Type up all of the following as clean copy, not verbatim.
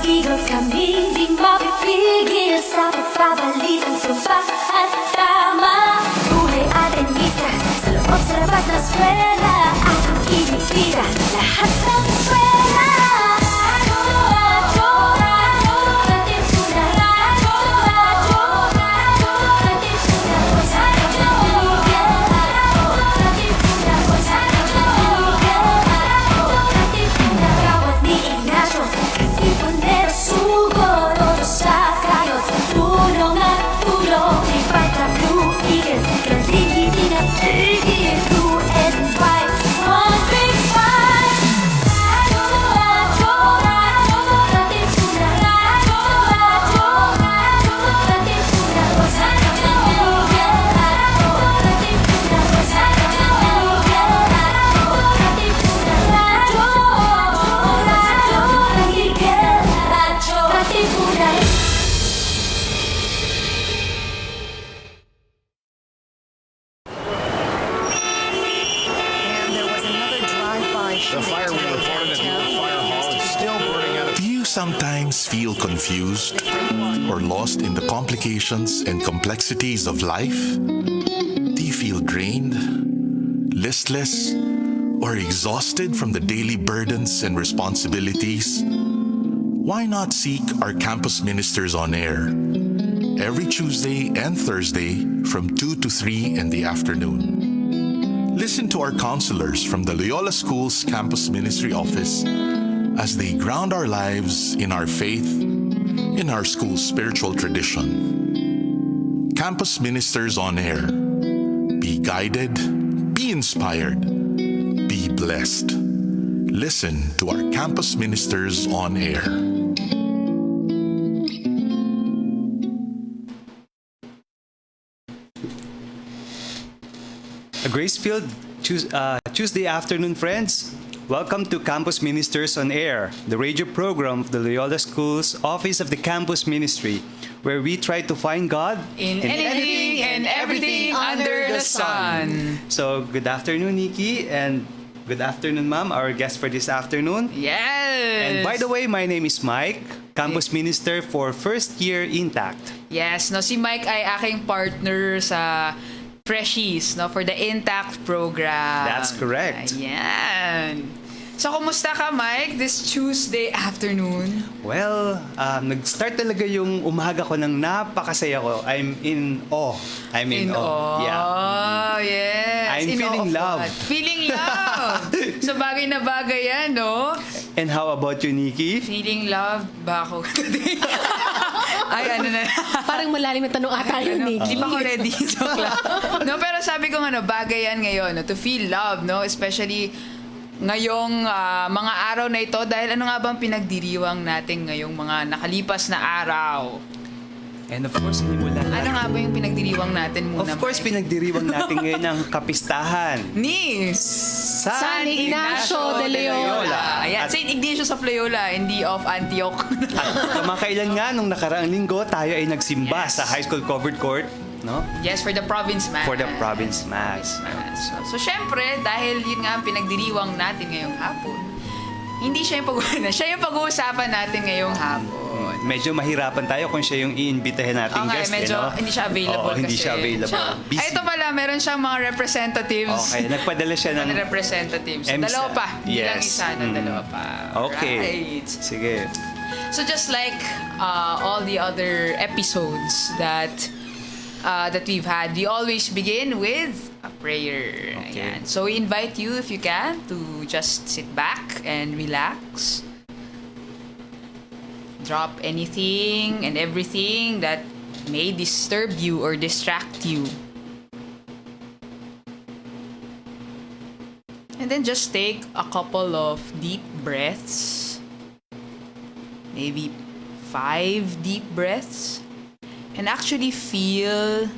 ikot kami, di mapipigil sa pagpapalitan sa ba at tama. Buhay atenista, sa loob sa labas ng eskwela, ating kinikigan lahat ng eskwela. Sometimes feel confused or lost in the complications and complexities of life? Do you feel drained, listless, or exhausted from the daily burdens and responsibilities? Why not seek our campus ministers on air every Tuesday and Thursday from 2 to 3 in the afternoon? Listen to our counselors from the Loyola School's Campus Ministry Office as they ground our lives in our faith, in our school's spiritual tradition. Campus Ministers on Air. Be guided, be inspired, be blessed. Listen to our Campus Ministers on Air. A grace-filled Tuesday afternoon, friends. Welcome to Campus Ministers on Air, the radio program of the Loyola School's Office of the Campus Ministry, where we try to find God in anything and everything under the sun. So, good afternoon, Nikki, and good afternoon, Ma'am, our guest for this afternoon. Yes! And by the way, my name is Mike, Campus Minister for First Year Intact. Yes, no, si Mike ay aking partner sa Freshies, no, for the Intact program. That's correct. Ayan. So, kumusta ka, Mike, this Tuesday afternoon? Well, nag-start talaga yung umaga ko ng napakasaya ko. I'm in awe. I'm in awe. Yeah. Oh, yes. I'm feeling love. Feeling love. So, bagay na bagay yan, no? And how about you, Nikki? Feeling love ba ako? Ay, ano na. Parang malalim na tanong ata yun, Nikki. Hindi pa ako ready. Joke lang. No, pero sabi ko nga, bagay yan ngayon, no, to feel love, no? Especially ngayong mga araw na ito, dahil ano nga bang pinagdiriwang natin ngayong mga nakalipas na araw? And of course, sinimulan natin. Ano nga ba yung pinagdiriwang natin muna? Of course, pinagdiriwang natin ngayon ang kapistahan ni San Ignatius de Loyola. Ayan, St. Ignatius of Loyola, hindi of Antioch. At kamakailan nga, nung nakaraang linggo, tayo ay nagsimba sa high school covered court. No? Yes, for the province mass. For the province mass. So, syempre, dahil yun nga ang pinagdiriwang natin ngayong hapon, hindi siya yung siya yung pag-uusapan natin ngayong hapon. Medyo mahirapan tayo kung siya yung iimbitahin nating Okay, guest. medyo hindi siya available kasi. Hindi siya available. Busy. Ay, ito pala, meron siyang mga representatives. Okay, nagpadala siya ng mga representatives. So, EMSA. dalawa pa. Hindi lang Yes. isa, dalawa pa. Okay. Right. Sige. So just like all the other episodes that we've had, we always begin with a prayer. Okay. Ayan. So we invite you, if you can, to just sit back and relax. Drop anything and everything that may disturb you or distract you. And then just take a couple of deep breaths. Maybe 5 deep breaths. And actually feel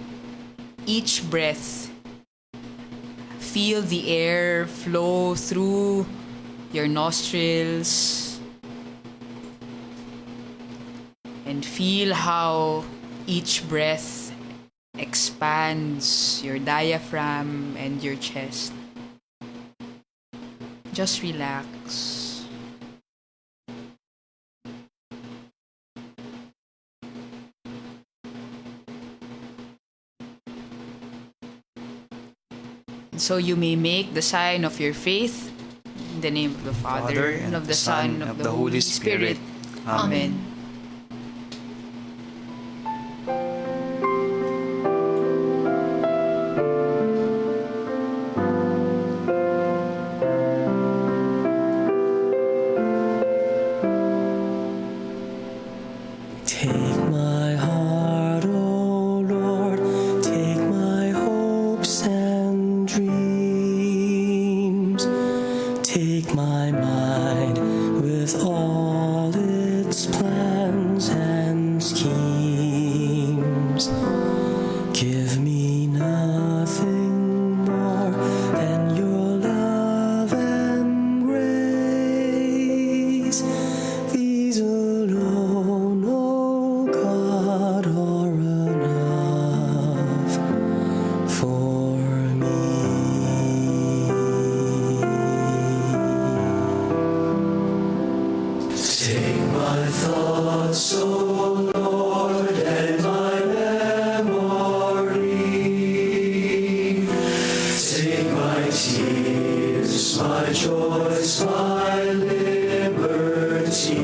each breath. Feel the air flow through your nostrils. And feel how each breath expands your diaphragm and your chest. Just relax. So you may make the sign of your faith in the name of the Father, and of the Son, and of the Holy Spirit. Amen. Take my heart, O Lord, take my hopes and dreams. Take my mind with all its plans and schemes. Give me nothing more than your love and grace. These alone, O God, are enough for me. Take my thoughts, O Lord, and my memory. Take my tears, my joys, my liberty.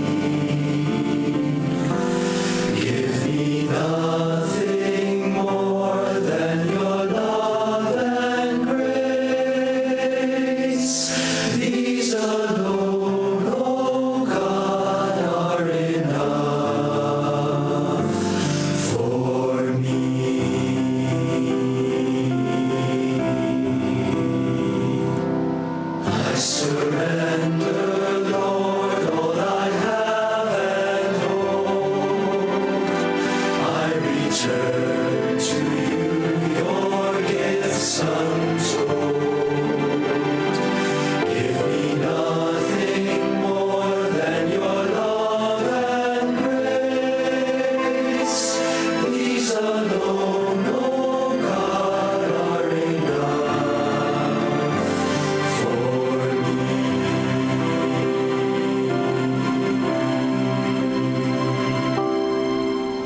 Give me nothing more than your love and grace. These alone, O God, are enough for me. I surrender, Lord, all I have and hold. I return to you your gifts untold. Give me nothing more than your love and grace. These alone, O God, are enough for me.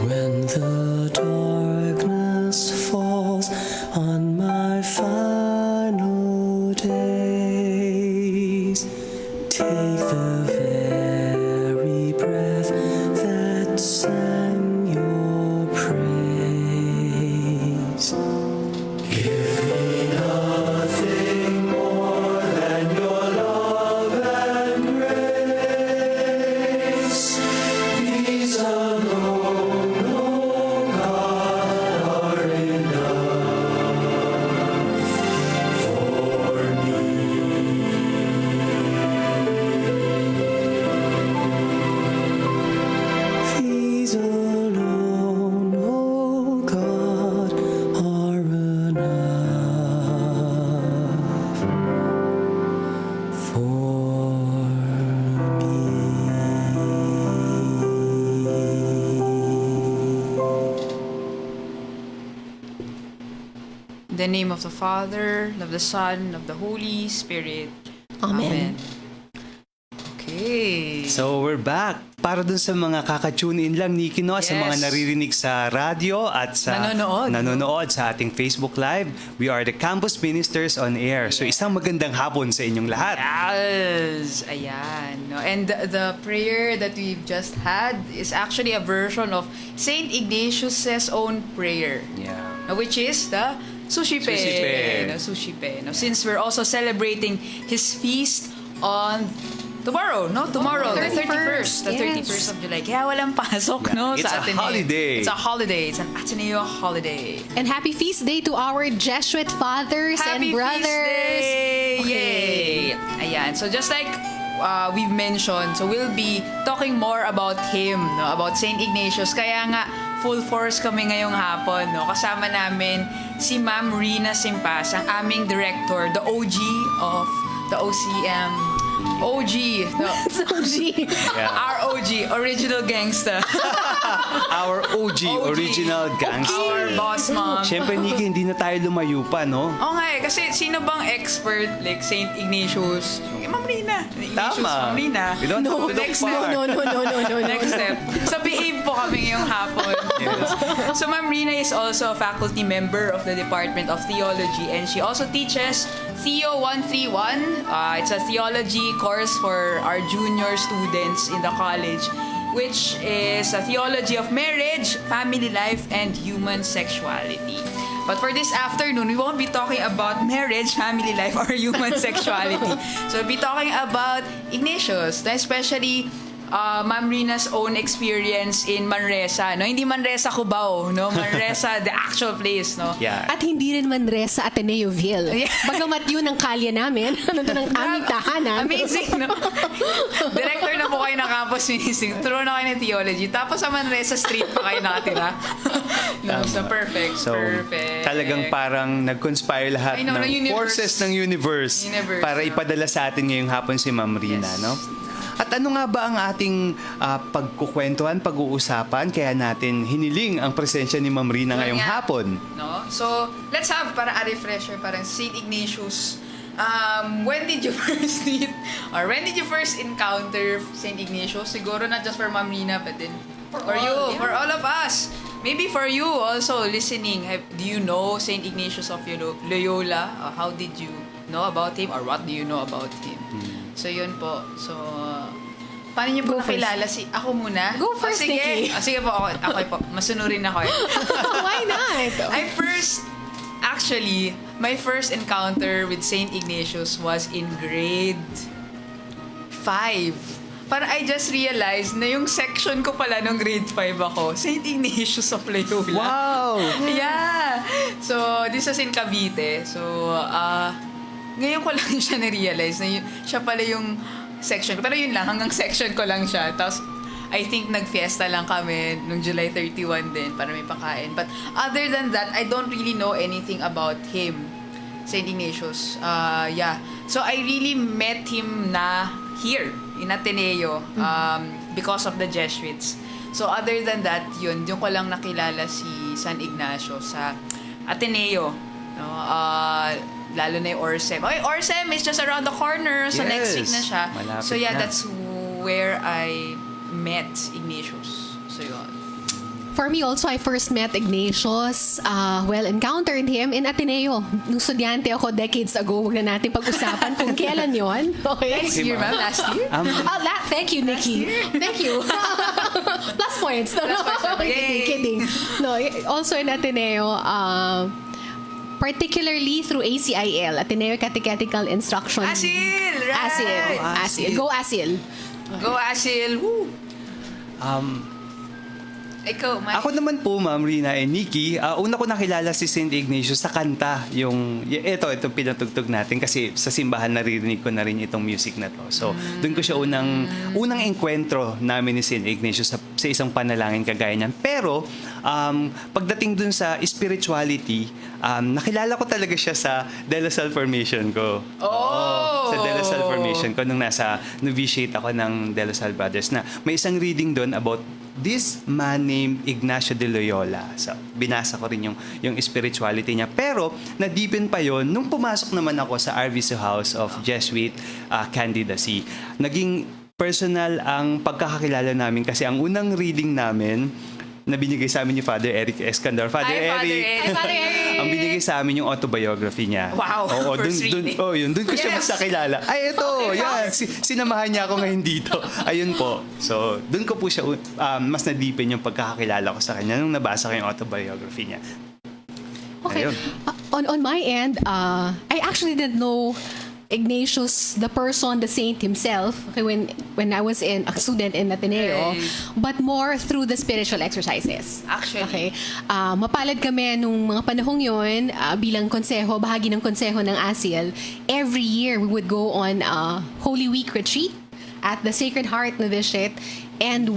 When the darkness falls on my final days, take the very breath that sang your praise. Give me nothing more than your love and grace. These alone, O God, are enough for me. These alone, O God, are enough for me. In the name of the Father, and of the Son, and of the Holy Spirit. Amen. Okay. So we're back. Para dun sa mga kaka-tune in lang, Nikki, no? Sa mga Yes. naririnig sa radyo at sa Nanonood. sa ating Facebook Live. We are the Campus Ministers on Air. So isang magandang hapon sa inyong lahat. Yes! Ayan. No? And the prayer that we've just had is actually a version of Saint Ignatius' own prayer. Yeah. Which is the Sushi Pe. Sushi Pe. No, Sushi Pe. No? Since we're also celebrating his feast on tomorrow, no? Tomorrow, the 31st. The 31st of July. Kaya walang pasok, Yeah. no? It's sa a Ateneo. holiday. It's a holiday. It's an Ateneo holiday. And happy feast day to our Jesuit fathers Happy and brothers. Feast Day! Okay. Yay! Ayan. So just like we've mentioned, so we'll be talking more about him, no? About Saint Ignatius. Kaya nga, full force kami ngayong hapon, no? Kasama namin si Ma'am Rina Simpas, ang aming director, the OG of the OCM. OG. No. Our OG, original gangster. Our OG, original gangster. Our boss mom. Siyempre, Nikki, hindi na tayo lumayo pa, no? Oo nga eh, kasi sino bang expert like Saint Ignatius? Ma'am Rina. Ignatius, Tama. Ma'am Rina. We don't have to look Next far. step. No. Next step. So behave po kami ngayong hapon. So Ma'am Rina is also a faculty member of the Department of Theology, and she also teaches Theo 131. It's a theology course for our junior students in the college, which is a theology of marriage, family life, and human sexuality. But for this afternoon, we won't be talking about marriage, family life, or human sexuality. So we'll be talking about Ignatius, especially Ma'am Rina's own experience in Manresa. No? Hindi Manresa, Cubao. No? Manresa, the actual place. No? Yeah. At hindi rin Manresa, Ateneoville. Yeah. Bagamat yun ang kalye namin, nandun ang aming tahanan. Amazing, no? Director na po kayo ng campus ministry. Turo na kayo ng theology. Tapos sa Manresa Street pa kayo nakatira. No, so perfect. So, perfect. talagang parang nag-conspire lahat I know, ng ng universe. forces ng universe, para no? ipadala sa atin ngayong hapon si Ma'am Rina, Yes. no? At ano nga ba ang ating pagkukwentuhan, pag-uusapan, kaya natin hiniling ang presensya ni Ma'am Rina ngayong nga. hapon? No? So, let's have para a refresher, parang St. Ignatius. When did you first meet or when did you first encounter St. Ignatius? Siguro not just for Ma'am Rina, but then for you, for all of us. Maybe for you also listening, do you know St. Ignatius of Loyola? How did you know about him or what do you know about him? So, yun po. So, paano niyo po Go first. nakilala ako muna? Go first, sige. Nikki. Sige po, ako po. Masunurin ako eh. Why not? My first encounter with St. Ignatius was in grade 5. Para I just realized na yung section ko pala nung grade 5 ako, St. Ignatius of Loyola. Wow! Yeah! So, this was in Cavite. So, ngayon ko lang siya na-realize na siya pala yung section ko. Pero yun lang, hanggang section ko lang siya. Tapos, I think nag-fiesta lang kami nung July 31 din para may pakain. But other than that, I don't really know anything about him, St. Ignatius. Yeah. So, I really met him na here, in Ateneo, because of the Jesuits. So, other than that, yun ko lang nakilala si San Ignacio sa Ateneo. No? Lalo na yung Orsem. Okay, Orsem is just around the corner. So, next week na siya. Malapit So, yeah, na. that's where I met Ignatius. So, yun. For me also, I first met Ignatius. Encountered him in Ateneo. Nung estudyante ako decades ago, wag na natin pag-usapan kung kailan yon. Okay? Last year, ma'am? Last year? Thank you, Nikki. Thank you. Plus points. No, Yay. kidding. No, also in Ateneo, particularly through ACIL, Ateneo Catechetical Instruction. Asil! Right! Asil. Go Asil. Go, Asil! Woo! Ikaw, Mike. Ako naman po, Ma'am Rina and Nikki, una ko nakilala si St. Ignatius sa kanta. Ito pinatugtog natin kasi sa simbahan naririnig ko na rin itong music na to. So, doon ko siya unang enkwentro namin ni St. Ignatius sa isang panalangin kagaya niyan. Pero, pagdating dun sa spirituality, nakilala ko talaga siya sa De La Salle formation ko. Oh! Sa De La Salle formation ko nung nasa novitiate ako ng De La Salle Brothers na may isang reading doon about this man named Ignatius de Loyola. So, binasa ko rin yung spirituality niya. Pero, na-deepen pa yon nung pumasok naman ako sa RVC House of Jesuit Candidacy. Naging personal ang pagkakakilala namin kasi ang unang reading namin na binigay sa amin ni Father Eric Escandar. Father Hi, Father Eric! Eric. Hi, Father Eric! Ang binigay sa amin yung autobiography niya. Wow, Oo, first reading. Doon ko siya Yes. masakilala. Ay, ito, yan. Sinamahan niya ako ngayon dito. Ayun po. So, doon ko po siya mas na-deepen yung pagkakakilala ko sa kanya nung nabasa ko yung autobiography niya. Okay. Ayun. On my end, I actually didn't know Ignatius, the person, the saint himself, okay, when I was a student in Ateneo, Right. but more through the spiritual exercises. Actually. Okay. Mapalad kami nung mga panahong yun, bilang konseho, bahagi ng konseho ng ASIL. Every year, we would go on a Holy Week retreat at the Sacred Heart Novitiate, and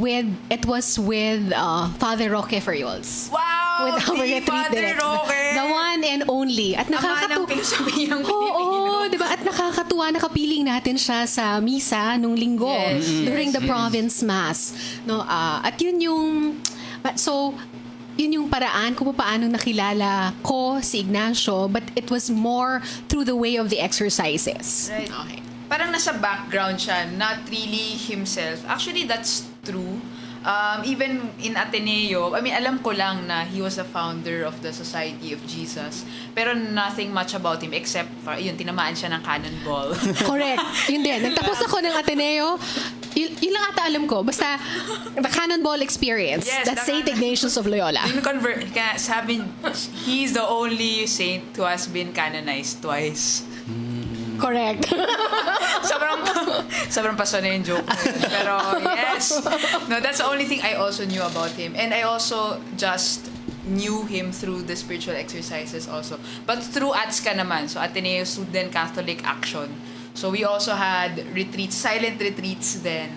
it was with Father Roque Ferriols. Wow! With our Si retreat Father director. Roque! The one and only. At Ama ng nakakatuwa. Pilosopiyang Pilipino. Oo, di ba? At nakakatuwa, nakapiling natin siya sa misa nung linggo Yes, during the province mass. No, at yun yung paraan kung paano nakilala ko si Ignacio, but it was more through the way of the exercises. Right. Okay. Parang nasa background siya, not really himself. Actually, that's true. Even in Ateneo, I mean, alam ko lang na he was the founder of the Society of Jesus. Pero nothing much about him except for, yun, tinamaan siya ng cannonball. Correct. Yun din. Nagtapos ako ng Ateneo. Yun lang ata alam ko. Basta, the cannonball experience. Yes, That's the St. Ignatius of Loyola. Kaya sabi, he's the only saint who has been canonized twice. Correct. sobrang paso na yung joke. Pero yes. No, that's the only thing I also knew about him. And I also just knew him through the spiritual exercises also. But through ATSCA naman. So Ateneo Student Catholic Action. So we also had retreats, silent retreats then.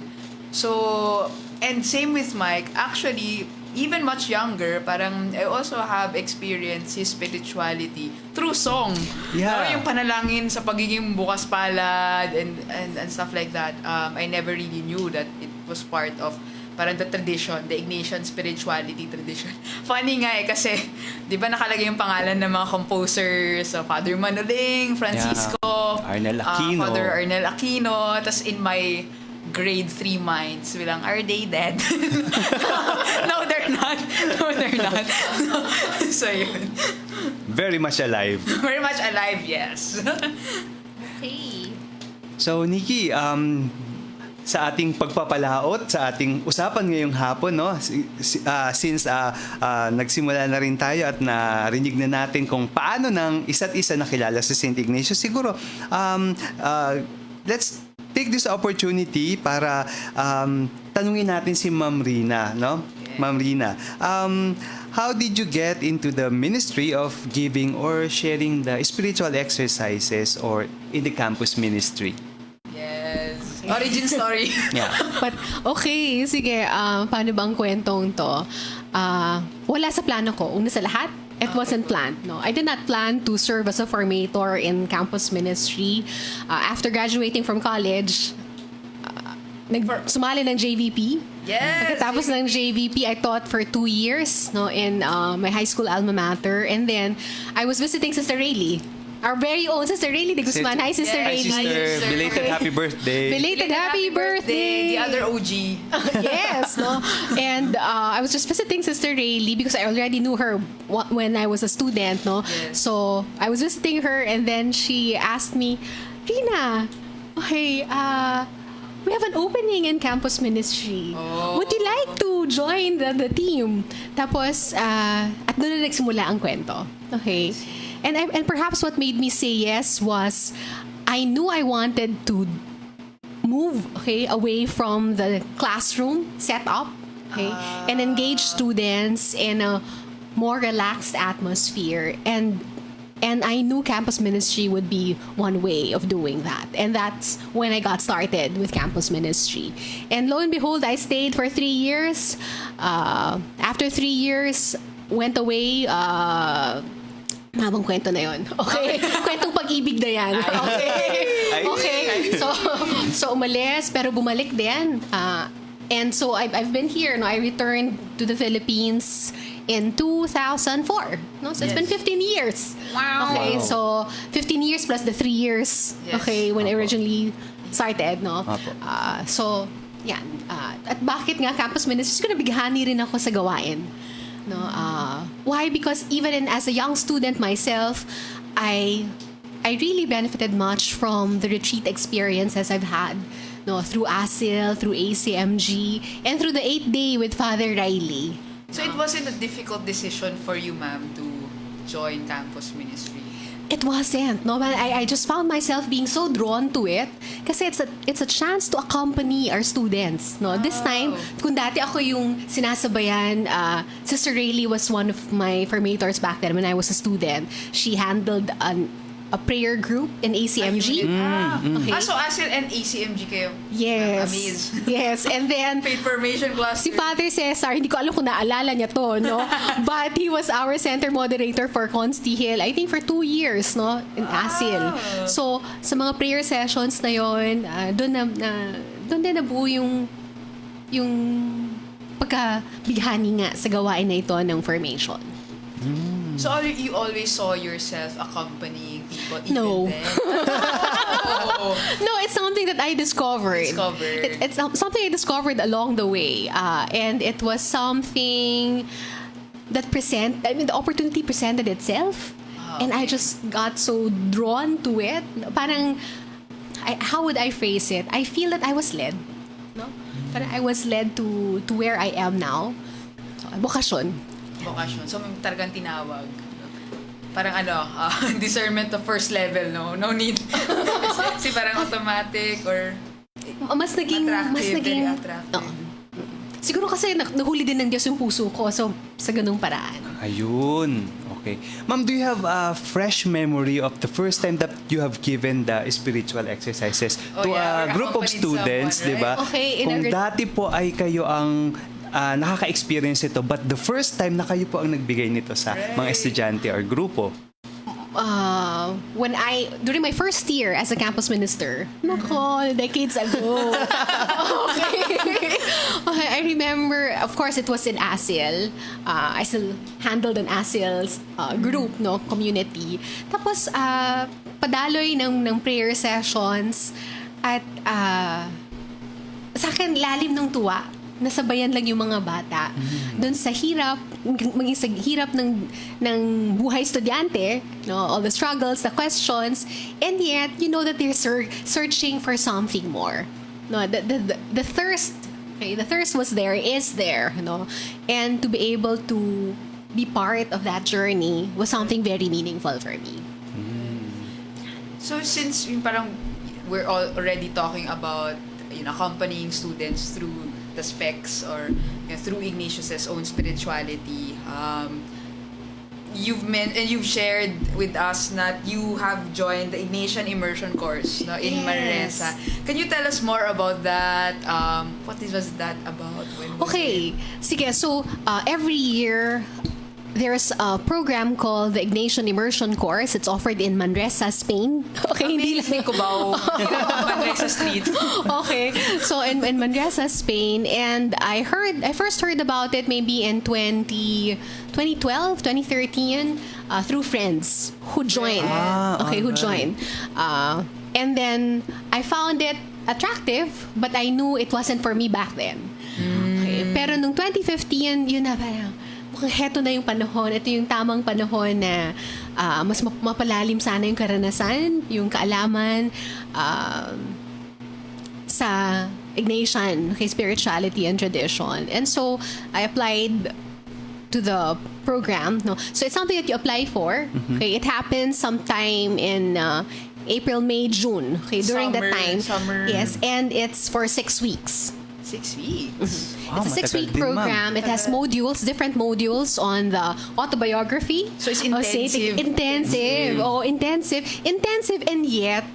So, and same with Mike. Actually, even much younger, parang I also have experienced his spirituality through song. Yeah. No, yung panalangin sa pagiging bukas palad and stuff like that. I never really knew that it was part of parang the tradition, the Ignatian spirituality tradition. Funny nga kasi, di ba nakalagay yung pangalan ng mga composers, so Father Manoling, Francisco, Arnel Aquino. Father Arnel Aquino, tas in my grade 3 minds, bilang, are they dead? No, they're not. No, they're not. So, yun. Very much alive. Very much alive, yes. Okay. So, Nikki, sa ating pagpapalaot, sa ating usapan ngayong hapon, no? Since nagsimula na rin tayo at narinig na natin kung paano ng isa't isa nakilala si St. Ignatius, siguro, let's take this opportunity para tanungin natin si Ma'am Rina, no? Ma'am Rina, how did you get into the ministry of giving or sharing the spiritual exercises or in the campus ministry? Yes. Origin story. Yeah. But, okay, sige, paano bang kwentong to? Wala sa plano ko. Una sa lahat, it wasn't planned. No, I did not plan to serve as a formator in campus ministry. After graduating from college, sumali ng JVP. Yes. Pagkatapos ng JVP, I taught for 2 years, no, in my high school alma mater, and then I was visiting Sister Rayleigh. Our very own Sister Rayleigh de Guzman. Hi, Sister Hi, Rayleigh. sister. Belated happy birthday. Belated happy birthday. The other OG. Yes, no? And I was just visiting Sister Rayleigh because I already knew her when I was a student, no? Yes. So I was visiting her and then she asked me, Rina, okay, we have an opening in campus ministry. Would you like to join the team? Tapos, at doon na nagsimula ang kwento. Okay. And perhaps what made me say yes was I knew I wanted to move away from the classroom setup and engage students in a more relaxed atmosphere and I knew campus ministry would be one way of doing that, and that's when I got started with campus ministry. And lo and behold, I stayed for 3 years. After 3 years, went away. Mabang kwento na yun. Okay. Kwentong pag-ibig na yan. Okay. So umalis, pero bumalik din. And so I've been here. No, I returned to the Philippines in 2004. No, so it's been 15 years. Wow. Okay, so 15 years plus the 3 years. Yes. Okay, when I originally started, no. Apo. So yan. At bakit nga campus ministry? Kasi nabighani rin ako sa gawain. No, why? Because even as a young student myself, I really benefited much from the retreat experiences I've had, no, through ASIL, through ACMG, and through the 8-day with Father Riley. So it wasn't a difficult decision for you, ma'am, to join campus ministry? It wasn't, no, but I just found myself being so drawn to it kasi it's a chance to accompany our students, no. This time, kung dati ako yung sinasabayan, Sister Rayleigh was one of my formators back then when I was a student. She handled a prayer group in ACMG. Okay. So ASIL and ACMG kayo? Yes. Amazed. Yes, and then Faith formation class. si Father Cesar, hindi ko alam kung naalala niya to, no? But he was our center moderator for Consti Hill, I think for 2 years, no? In ASIL. So, sa mga prayer sessions na yon, doon din nabuo yung pagkabighani nga sa gawain na ito ng formation. So you always saw yourself accompanying people even No. then? Oh. No, it's something that I discovered. Discovered. It's something I discovered along the way. And it was something that the opportunity presented itself. And I just got so drawn to it. Parang, how would I phrase it? I feel that I was led. No? Parang I was led to where I am now. Bokasyon. Vocation. So, may talagang tinawag. Parang discernment of first level, no? No need. Kasi parang automatic or Mas naging... very attractive. Oo. Siguro kasi nahuli din ng Diyos yung puso ko. So, sa ganung paraan. Ayun. Okay. Ma'am, do you have a fresh memory of the first time that you have given the spiritual exercises to or a group of accompanied students, someone, di ba? right? Okay, in Kung a- dati po ay kayo ang nakaka-experience ito, but the first time na kayo po ang nagbigay nito sa mga estudyante or grupo. During my first year as a campus minister, decades ago. Okay. I remember, of course, it was in ASIL. I still handled an ASIL group, community. Tapos, padaloy ng prayer sessions at sa akin, lalim ng tuwa. Nasabayan lang yung mga bata. Doon sa hirap, maging sa hirap ng buhay estudyante, all the struggles, the questions, and yet, you know that they're searching for something more. No, the thirst, the thirst was there, is there, and to be able to be part of that journey was something very meaningful for me. So, since yung parang we're already talking about accompanying students through the specs or through Ignatius's own spirituality, you've shared with us that you have joined the Ignatian immersion course in Yes. Manresa. Can you tell us more about that? What was that about? When was Okay. Sige, so every year, there's a program called the Ignatian Immersion Course. It's offered in Manresa, Spain. Okay, hindi Amazing lang. Cubao, Manresa Street. Okay, so in Manresa, Spain, and I first heard about it maybe in 2012, 2013, through friends who joined. Who joined. And then I found it attractive, but I knew it wasn't for me back then. Okay, pero nung 2015, yun na parang, mukhang heto na yung panahon. Ito yung tamang panahon na mas mapalalim sana yung karanasan, yung kaalaman sa Ignatian, spirituality and tradition. And so, I applied to the program. So, it's something that you apply for. Okay, it happens sometime in April, May, June. Okay, during that time. Summer. Yes, and it's for 6 weeks. 6 weeks. Wow, It's a 6-week matagal din, ma'am. program. It has modules, different modules on the autobiography. So it's Oh, say it- intensive. intensive. Oh, intensive. Intensive, and yet,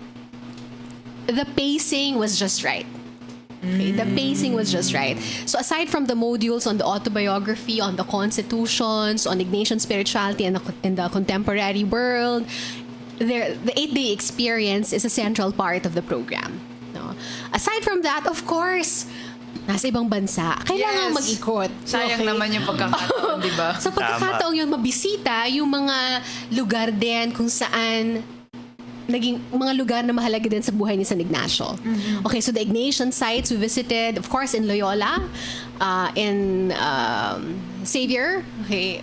the pacing was just right. Okay, the pacing was just right. So aside from the modules on the autobiography, on the constitutions, on Ignatian spirituality and in the contemporary world, the 8-day experience is a central part of the program. No? Aside from that, of course, nasa ibang bansa, kailangan Yes. mag-ikot. Sayang Okay? naman yung pagkakataon, di ba? Sa pagkakataong yun, mabisita yung mga lugar din kung saan naging mga lugar na mahalaga din sa buhay ni San Ignacio. Okay, so the Ignatian sites we visited, of course, in Loyola, in Xavier. Okay,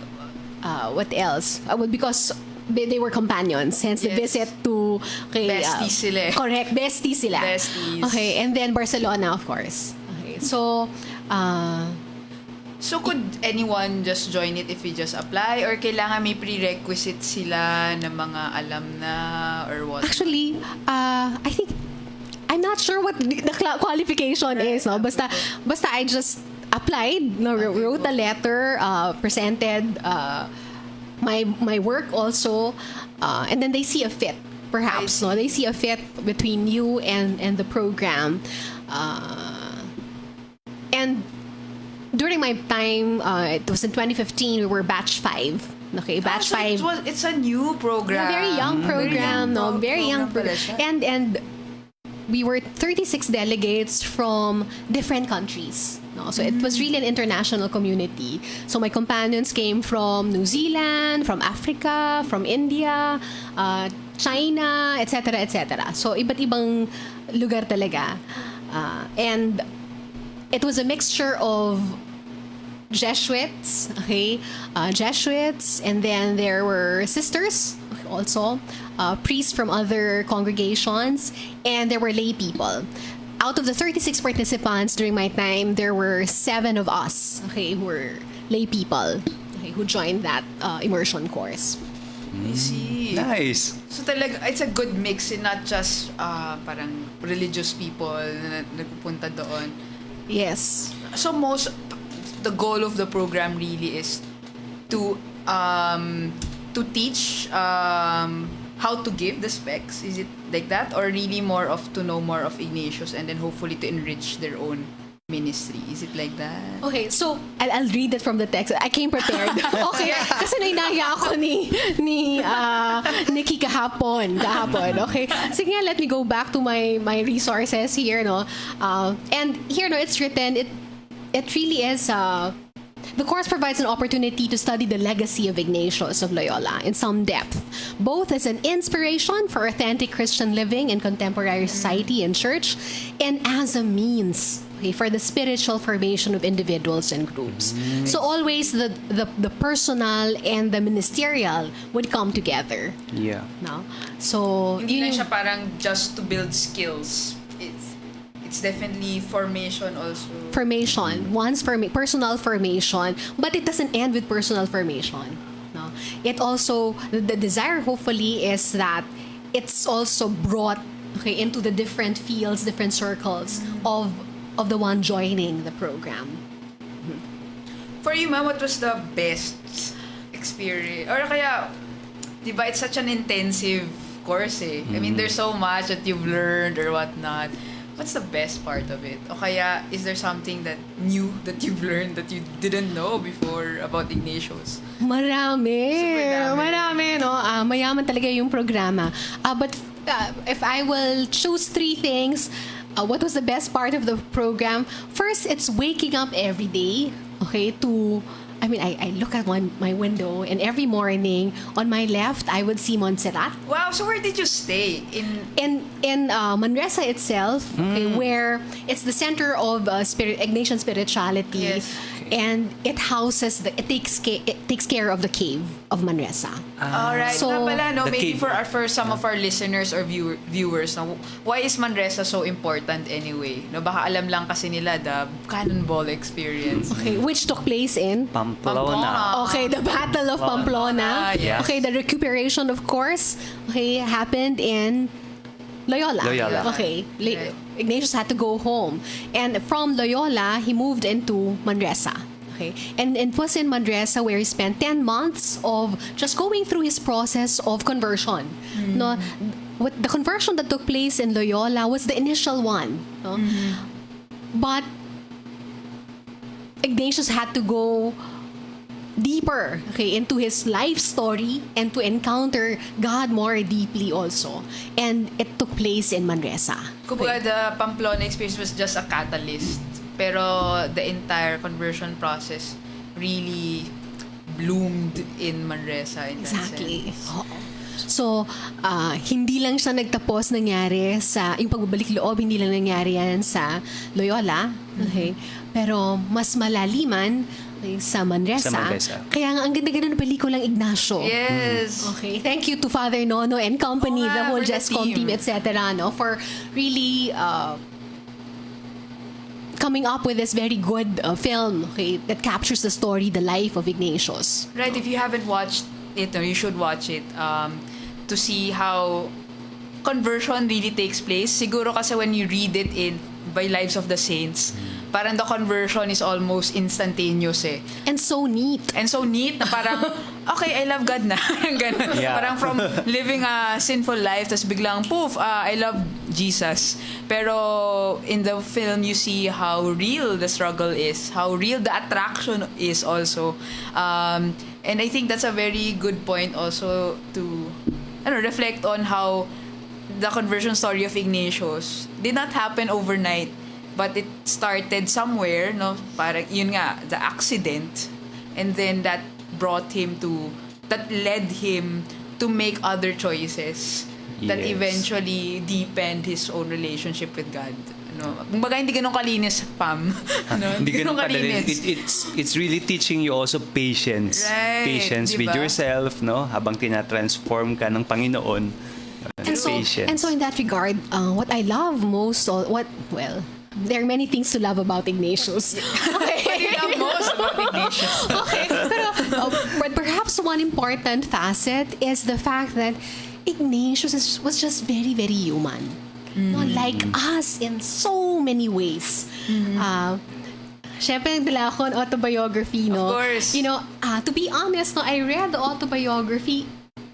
what else? Because they were companions, hence the Yes. visit to... Okay, Besties sila eh. Correct, besties sila. Besties. Okay, and then Barcelona, of course. Okay, so... So could anyone just join it if you just apply, or kailangan may prerequisites sila na mga alam na or what? Actually, I think I'm not sure what the qualification is. No, basta I just applied. No, wrote a letter, presented my work also, and then they see a fit. Perhaps no, they see a fit between you and the program, and. During my time, it was in 2015, we were batch 5. Okay, batch So 5. it's a new program. Very young program, no? Very young pala program. siya. And we were 36 delegates from different countries. No? So it was really an international community. So my companions came from New Zealand, from Africa, from India, China, etc., etc. So iba't ibang lugar talaga. And it was a mixture of Jesuits, Jesuits, and then there were sisters also, priests from other congregations, and there were lay people. Out of the 36 participants during my time, there were 7 of us, who were lay people, who joined that immersion course. I see. Nice. So talaga, it's a good mix, not just parang religious people na nagpupunta doon. Yes. So the goal of the program really is to teach how to give the specs. Is it like that, or really more of to know more of Ignatius and then hopefully to enrich their own ministry? Is it like that? Okay, so I'll read it from the text. I came prepared. Okay, kasi nainaya ako ni Nikki kahapon. Okay, sige nga, let me go back to my resources here, no. And here, no, it's written. It really is. The course provides an opportunity to study the legacy of Ignatius of Loyola in some depth, both as an inspiration for authentic Christian living in contemporary society and church, and as a means for the spiritual formation of individuals and groups. So always the personal and the ministerial would come together. Yeah. No? So Hindi lang yun siya parang just to build skills. It's definitely formation also. formation, personal formation, but it doesn't end with personal formation. No, it also the desire hopefully is that it's also brought into the different fields, different circles of the one joining the program. For you, ma'am, what was the best experience? Or kaya, di ba, it's such an intensive course eh. I mean, there's so much that you've learned or whatnot. What's the best part of it? O kaya, is there something that new that you've learned that you didn't know before about Ignatius? Marami. Super dami. Marami, no? Mayaman talaga yung programa. But if I will choose 3 things, what was the best part of the program? First, it's waking up every day, I look at my window, and every morning on my left I would see Montserrat. Wow, so where did you stay? In Manresa itself, where it's the center of Ignatian spirituality, Yes. and it houses it takes care of the cave of Manresa. Alright, So, nga pala, no, the maybe cave. for some of our listeners or viewers, no, why is Manresa so important anyway? No, baka alam lang kasi nila the cannonball experience. Okay, which took place in Pamplona. Okay, the Battle of Pamplona. Yes. Okay, the recuperation, of course, happened in Loyola. Loyola. Okay, Right. Ignatius had to go home, and from Loyola he moved into Manresa. Okay, and it was in Manresa where he spent 10 months of just going through his process of conversion. No, what the conversion that took place in Loyola was the initial one. No? But Ignatius had to go deeper into his life story and to encounter God more deeply also. And it took place in Manresa. Kumbaga, the Pamplona experience was just a catalyst. Pero the entire conversion process really bloomed in Manresa in that Exactly. sense. Oo. So, hindi lang siya nagtapos nangyari sa, yung pagbabalik loob, hindi lang nangyari yan sa Loyola. Okay? Pero mas malaliman sa Manresa. Sa Manresa. Kaya nga, ang ganda-ganda ng pelikulang Ignacio. Yes. Okay, thank you to Father Nono and company, Oo the nga, whole for the JESCOM team, team. etc., no, for really coming up with this very good film, that captures the story, the life of Ignatius. Right, if you haven't watched it, no, you should watch it to see how conversion really takes place. Siguro kasi when you read it by Lives of the Saints, parang the conversion is almost instantaneous eh. And so neat. And so neat na parang, okay, I love God na. Ganun. Yeah. Parang from living a sinful life, tas biglang, poof, I love Jesus. Pero in the film, you see how real the struggle is, how real the attraction is also. And I think that's a very good point also to reflect on how the conversion story of Ignatius did not happen overnight, but it started somewhere, no? Parang yun nga, the accident, and then that led him to make other choices that Yes. eventually deepened his own relationship with God. No, kumbaga hindi ganun kalinis, Pam. No, Hindi ganun kadali. kalinis. It's really teaching you also patience. Right, Patience with diba? yourself, no? Habang tinatransform ka ng Panginoon. Patience. And so in that regard, what I love most, there are many things to love about Ignatius. What do you love most about Ignatius? Okay, but perhaps one important facet is the fact that Ignatius was just very, very human. No, like us in so many ways. Siyempre, nagdala ako ng autobiography, no? Of course. You know, to be honest, no, I read the autobiography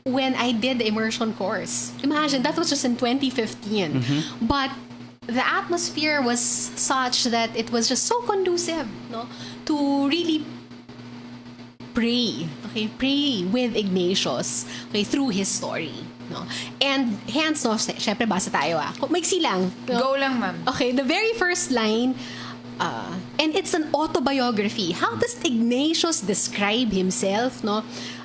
when I did the immersion course. Imagine, that was just in 2015. But the atmosphere was such that it was just so conducive, no, to really pray with Ignatius, through his story, no. And hence, no, syempre basa tayo maiksi lang, no? Go lang, ma'am. Okay, the very first line, and it's an autobiography. How does Ignatius describe himself, no?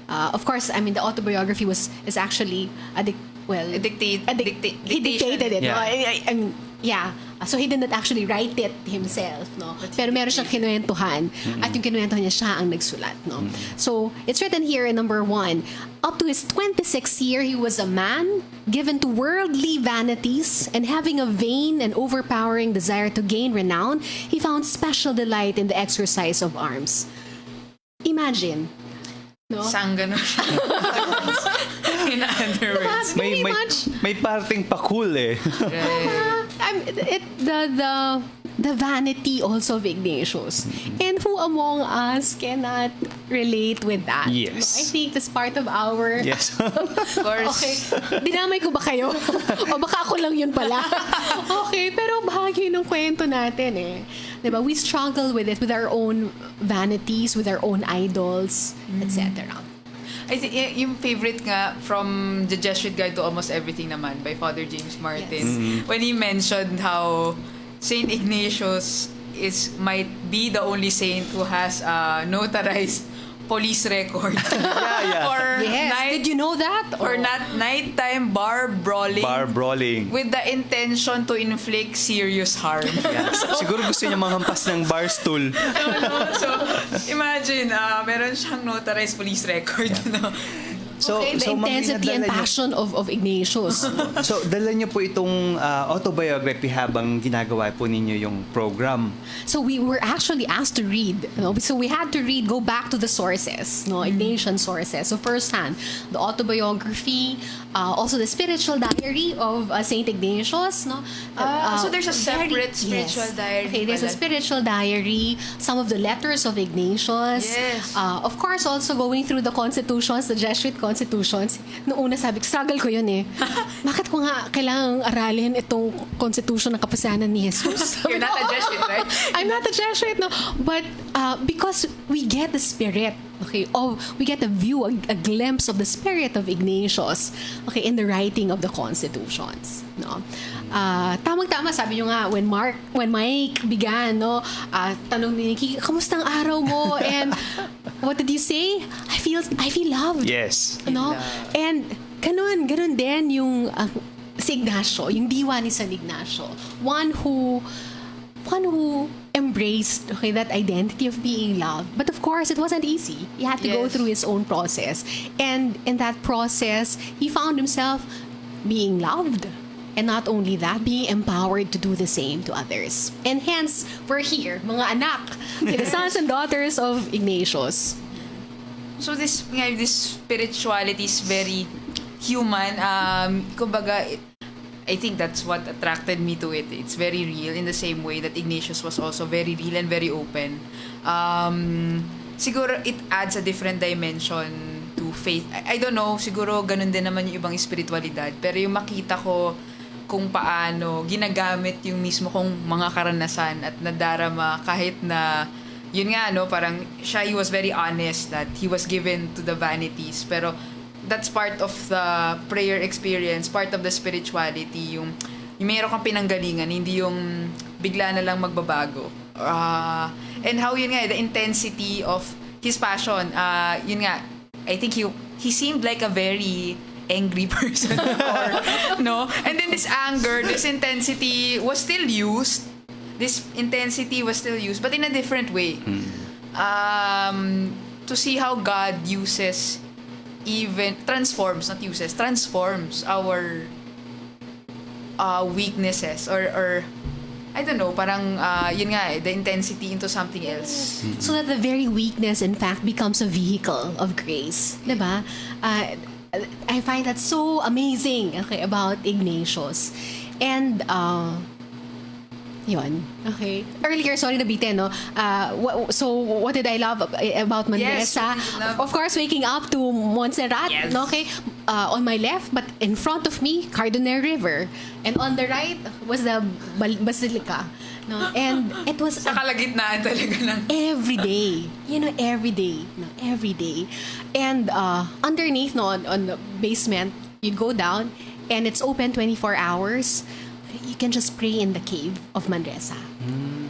Of course, I mean, the autobiography is actually he dictated it. Yeah. No? Yeah. So he did not actually write it himself, no? Pero meron siyang kinuwentuhan. At yung kinuwentuhan niya, siya ang nagsulat, no? So, it's written here in number 1. Up to his 26th year, he was a man given to worldly vanities, and having a vain and overpowering desire to gain renown, he found special delight in the exercise of arms. Imagine, no? Sang ganun siya. In other words. Very much. May parting pakul eh. The vanity also of Ignatius. And who among us cannot relate with that? Yes. I think that's part of our... Yes. Of course. Okay. Dinamay ko ba kayo? O baka ako lang yun pala? Okay, pero bahagi ng kwento natin eh. Diba? We struggle with it, with our own vanities, with our own idols, etc. I think yung favorite nga from the Jesuit Guide to Almost Everything naman by Father James Martin, Yes. when he mentioned how Saint Ignatius might be the only saint who has a notarized police record. Yeah. Or Yes. Did you know that? or not nighttime bar brawling Bar brawling. with the intention to inflict serious harm. Siguro gusto niya manghampas ng bar stool. So, imagine, meron siyang notarized police record. No? So, Okay, the Ma'am Ina, intensity and dala niyo- passion of Ignatius. So, dala niyo po itong autobiography habang ginagawa po ninyo yung program. So we were actually asked to read. So we had to go back to the sources, Ignatian sources. So firsthand, the autobiography, also the spiritual diary of Saint Ignatius. So there's a separate spiritual diary Okay, there's a pala. spiritual diary. Some of the letters of Ignatius. Yes. Of course, also going through the constitutions, the Jesuit constitutions. Noong una sabi ko, struggle ko yun eh. Bakit ko nga kailangang aralin itong constitution ng kapasanan ni Jesus? You're not a Jesuit, right? I'm not a Jesuit, no. But because we get the spirit, okay, we get a view, a glimpse of the spirit of Ignatius, okay, in the writing of the constitutions, no. Tamang-tama, sabi nyo nga, when Mike began, no, tanong ni Nikki, kamusta ang araw mo? And what did you say? I feel loved. Yes. No? And ganun din yung si Ignacio, yung diwa ni San Ignacio. One who embraced that identity of being loved. But of course, it wasn't easy. He had to go Yes. through his own process. And in that process, he found himself being loved. And not only that, being empowered to do the same to others. And hence, we're here, mga anak, the sons and daughters of Ignatius. So this spirituality is very human. Kumbaga, I think that's what attracted me to it. It's very real in the same way that Ignatius was also very real and very open. Siguro it adds a different dimension to faith. I don't know, siguro ganun din naman yung ibang spiritualidad. Pero yung makita ko kung paano ginagamit yung mismo kong mga karanasan at nadarama kahit na yun nga, no, parang he was very honest that he was given to the vanities, pero that's part of the prayer experience, part of the spirituality, yung meron kang pinanggalingan, hindi yung bigla na lang magbabago. And how yun nga, the intensity of his passion, yun nga, I think he seemed like a very angry person before, no? And then this anger, this intensity was still used. This intensity was still used, but in a different way. To see how God transforms our weaknesses or I don't know, parang yun nga the intensity into something else. So that the very weakness, in fact, becomes a vehicle of grace. Diba? I find that so amazing, okay, about Ignatius. And, yun. Okay. Earlier, sorry na bitin, no? So, what did I love about Manresa? Yes, Of course, waking up to Montserrat, Yes. no? Okay? On my left, but in front of me, Cardonel River. And on the right was the Basilica. No? And it was Sa kalagitnaan talaga ng every day. You know, every day. No, every day. And underneath, no, on the basement, you go down and it's open 24 hours. You can just pray in the cave of Manresa.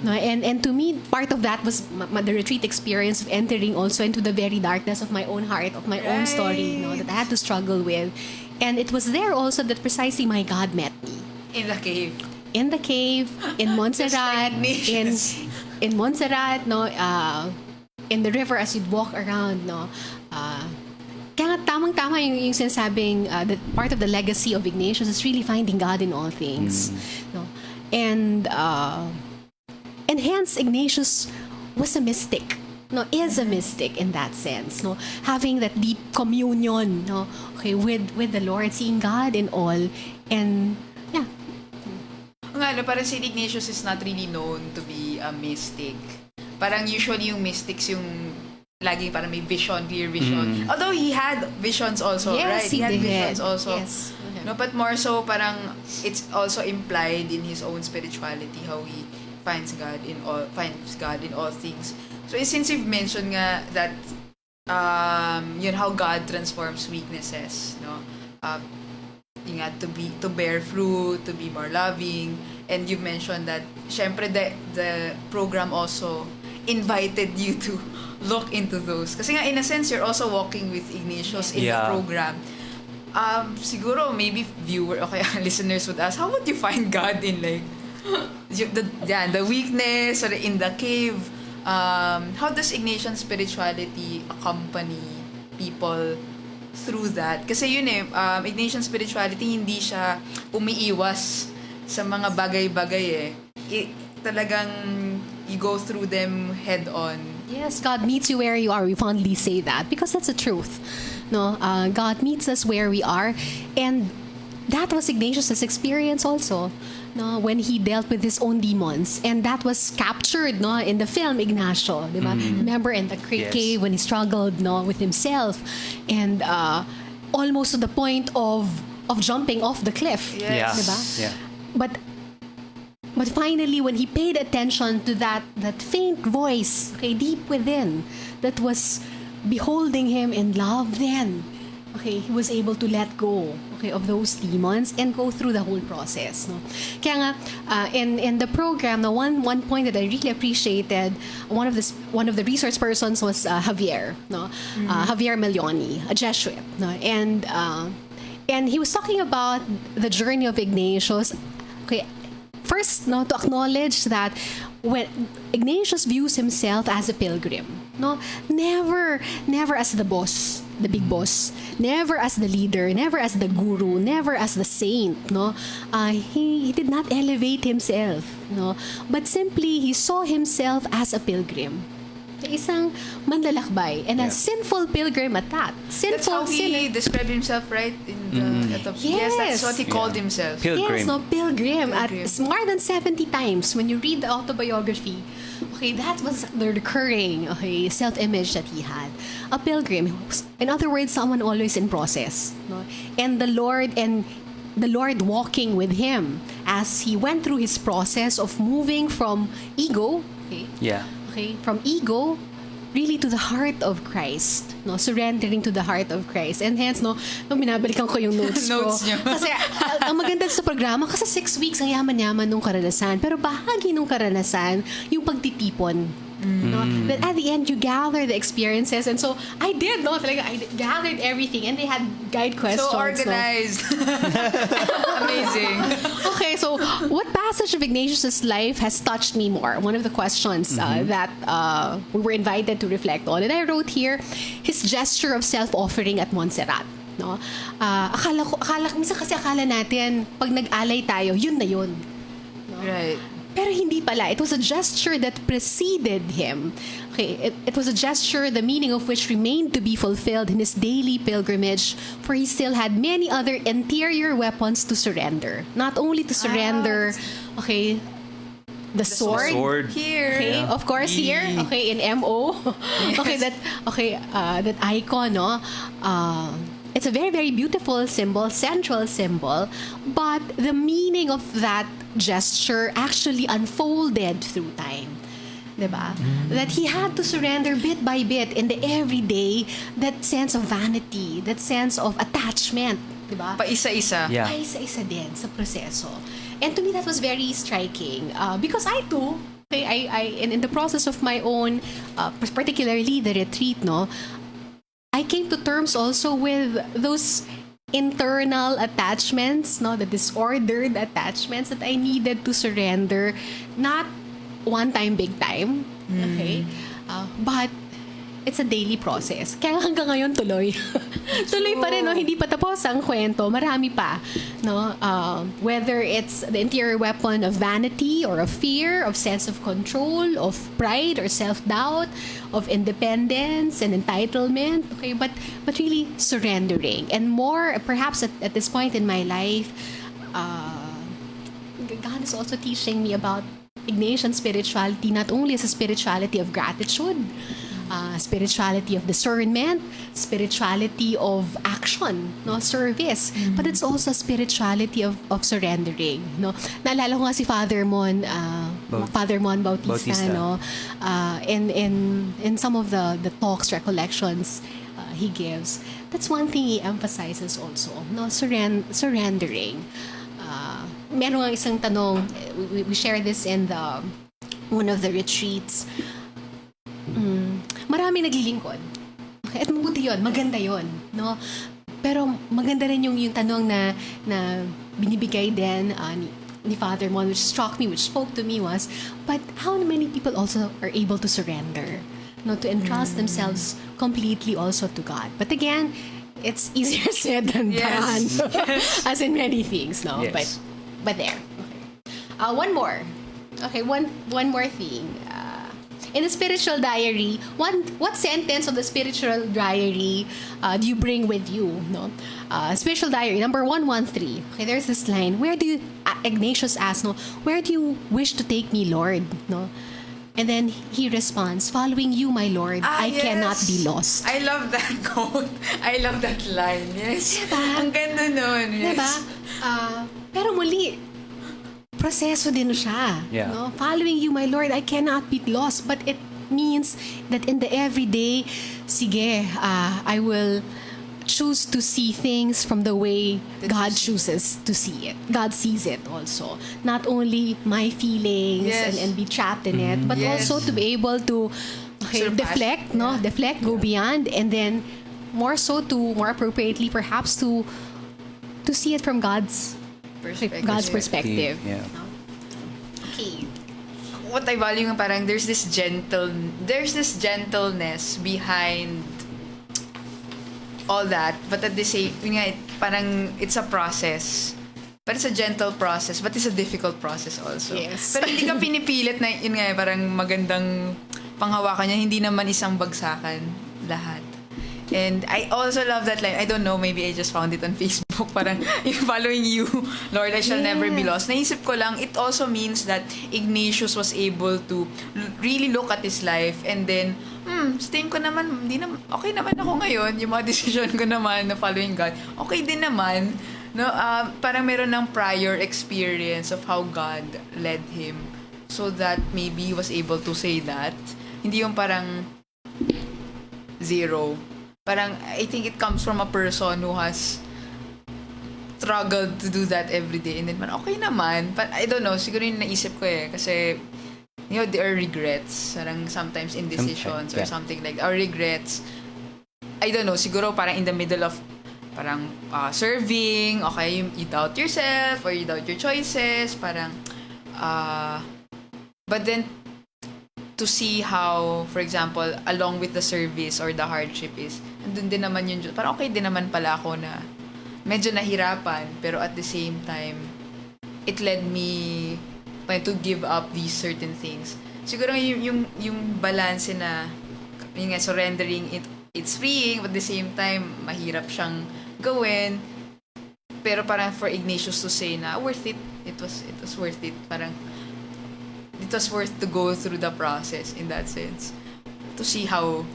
No, and to me, part of that was the retreat experience of entering also into the very darkness of my own heart, of my own story, no, that I had to struggle with. And it was there also that precisely my God met me. in the cave. In the cave, in Montserrat, Ignatius. in Montserrat, no, in the river as you'd walk around, no. Kaya nga tamang-tama yung sinasabing that part of the legacy of Ignatius is really finding God in all things, no. And hence Ignatius was a mystic, no, is a mystic in that sense, no, having that deep communion, no, okay, with the Lord, seeing God in all, and yeah. Nga, parang si Ignatius is not really known to be a mystic. Parang usually yung mystics yung lagi parang may vision, clear vision. Although he had visions also, Yes, right? He had did. visions also. Yes. Okay. No, but more so parang it's also implied in his own spirituality how he finds God in all things. So since you've mentioned nga that yun how God transforms weaknesses, no? Yun nga, to bear fruit, to be more loving, and you've mentioned that syempre the program also invited you to look into those. Kasi nga, in a sense, you're also walking with Ignatius in the Yeah. program. Siguro, maybe viewer, okay, listeners would ask, how would you find God in like, the weakness or in the cave? How does Ignatian spirituality accompany people through that? Kasi yun Ignatian spirituality, hindi siya umiiwas sa mga bagay-bagay talagang you go through them head on. Yes, God meets you where you are. We fondly say that because that's the truth. No, God meets us where we are, and that was Ignatius' experience also. No, when he dealt with his own demons, and that was captured, no, in the film Ignacio, diba? Remember in the Yes. cave when he struggled, no, with himself, and almost to the point of jumping off the cliff. Yeah. Diba? Yeah. But finally, when he paid attention to that faint voice, okay, deep within, that was beholding him in love, then, okay, he was able to let go, okay, of those demons and go through the whole process. No? Kaya nga, in the program, the one point that I really appreciated, one of the research persons was Javier, no, Javier Melioni, a Jesuit, no, and he was talking about the journey of Ignatius. Okay. First, no, to acknowledge that when Ignatius views himself as a pilgrim, no, never as the boss, the big boss, never as the leader, never as the guru, never as the saint, no, he did not elevate himself, no, but simply he saw himself as a pilgrim, isang manlalakbay, and a sinful pilgrim at that. That's how Sinful he sinner. described himself, right? Yes, that's what he called himself. Pilgrim. Yes, no, pilgrim. At Pilgrim. more than 70 times when you read the autobiography. Okay, that was the recurring self-image that he had. A pilgrim. In other words, someone always in process. No? And the Lord walking with him as he went through his process of moving from ego, Yeah. from ego really to the heart of Christ, no, surrendering to the heart of Christ. And hence, no, binabalikan ko yung notes ko. Notes niyo. Kasi ang maganda sa programa, kasi 6 weeks ang yaman-yaman nung karanasan. Pero bahagi nung karanasan, yung pagtitipon. No? That at the end, you gather the experiences. And so, I did, no? Talaga, I gathered everything. And they had guide questions. So organized. Amazing. Okay, so what passage of Ignatius' life has touched me more? One of the questions that we were invited to reflect on. And I wrote here, his gesture of self-offering at Montserrat. No? Minsan kasi akala natin, pag nag-alay tayo, yun na yun. Right. Pero hindi pala. It was a gesture that preceded him. Okay, it was a gesture, the meaning of which remained to be fulfilled in his daily pilgrimage, for he still had many other interior weapons to surrender. Not only to surrender, okay, the sword. Here. Okay, of course here. Okay, in MO. Okay, that icon, no? It's a very, very beautiful symbol, central symbol, but the meaning of that gesture actually unfolded through time. Diba? That he had to surrender bit by bit in the everyday, that sense of vanity, that sense of attachment. Diba? Paisa-isa. Yeah. Ay isa-isa din sa proseso. And to me, that was very striking. Because I too, okay, in the process of my own, particularly the retreat, no, I came to terms also with those internal attachments, no, the disordered attachments that I needed to surrender. Not one time, big time, okay? But it's a daily process. Kaya hanggang ngayon tuloy. Tuloy pa rin, no? Hindi pa tapos ang kwento. Marami pa, no? Whether it's the interior weapon of vanity or of fear, of sense of control, of pride or self-doubt, of independence and entitlement, okay? But really surrendering. And more, perhaps at this point in my life, God is also teaching me about Ignatian spirituality, not only as a spirituality of gratitude, spirituality of discernment, spirituality of action, no, service, but it's also spirituality of surrendering, no. Naalala ko nga si Father Mon Bautista, no, in some of the talks, recollections he gives. That's one thing he emphasizes also, no, surrendering. Meron nga isang tanong, we share this in one of the retreats. Marami naglilingkod. At mabuti yun, maganda yun, no? Pero maganda rin yung tanong na binibigay din ni Father Mon, which struck me, which spoke to me was, but how many people also are able to surrender, no, to entrust themselves completely also to God? But again, it's easier said than done, as in many things, no? Yes. But there. Okay. One more. Okay, one more thing. In the spiritual diary, what sentence of the spiritual diary do you bring with you? No, spiritual diary number 113. Okay, there's this line. Where do you, Ignatius asks, no, where do you wish to take me, Lord? No, and then he responds, following you, my Lord, I cannot be lost. I love that quote. I love that line. Yes. Diba? Ang ganda nun. Yes. Diba? Pero muli, proseso din siya. Yeah. No? Following you, my Lord, I cannot be lost. But it means that in the everyday, sige, I will choose to see things from the way God chooses to see it. God sees it also. Not only my feelings and be trapped in it, but also to be able to deflect, no? Deflect, go beyond, and then more appropriately, perhaps to see it from God's perspective. Yeah. Okay. What I value nga parang there's this gentleness behind all that, but at the same, yun nga, parang it's a process. But it's a gentle process, but it's a difficult process also. Yes. Pero hindi ka pinipilit na, yun nga, parang magandang panghawakan niya, hindi naman isang bagsakan lahat. And I also love that line. I don't know, maybe I just found it on Facebook. Parang, following you, Lord, I shall never be lost. Naisip ko lang, it also means that Ignatius was able to really look at his life and then, sa tingin ko naman, okay naman ako ngayon. Yung mga decision ko naman na following God, okay din naman. No, parang meron ng prior experience of how God led him. So that maybe he was able to say that. Hindi yung parang, zero. Parang, I think it comes from a person who has struggled to do that every day. And then, okay naman. But I don't know, siguro yung naisip ko kasi, there are regrets. Parang sometimes indecisions or yeah. something like that. Or regrets. I don't know, siguro parang in the middle of parang serving, okay, you doubt yourself or you doubt your choices, parang, but then, to see how, for example, along with the service or the hardship is, andun din naman yung, parang okay din naman pala ako na medyo nahirapan, pero at the same time, it led me to give up these certain things. Siguro yung balance na, yung surrendering, it's freeing, but at the same time, mahirap siyang gawin. Pero parang for Ignatius to say na worth it. It was worth it. Parang it was worth to go through the process in that sense. To see how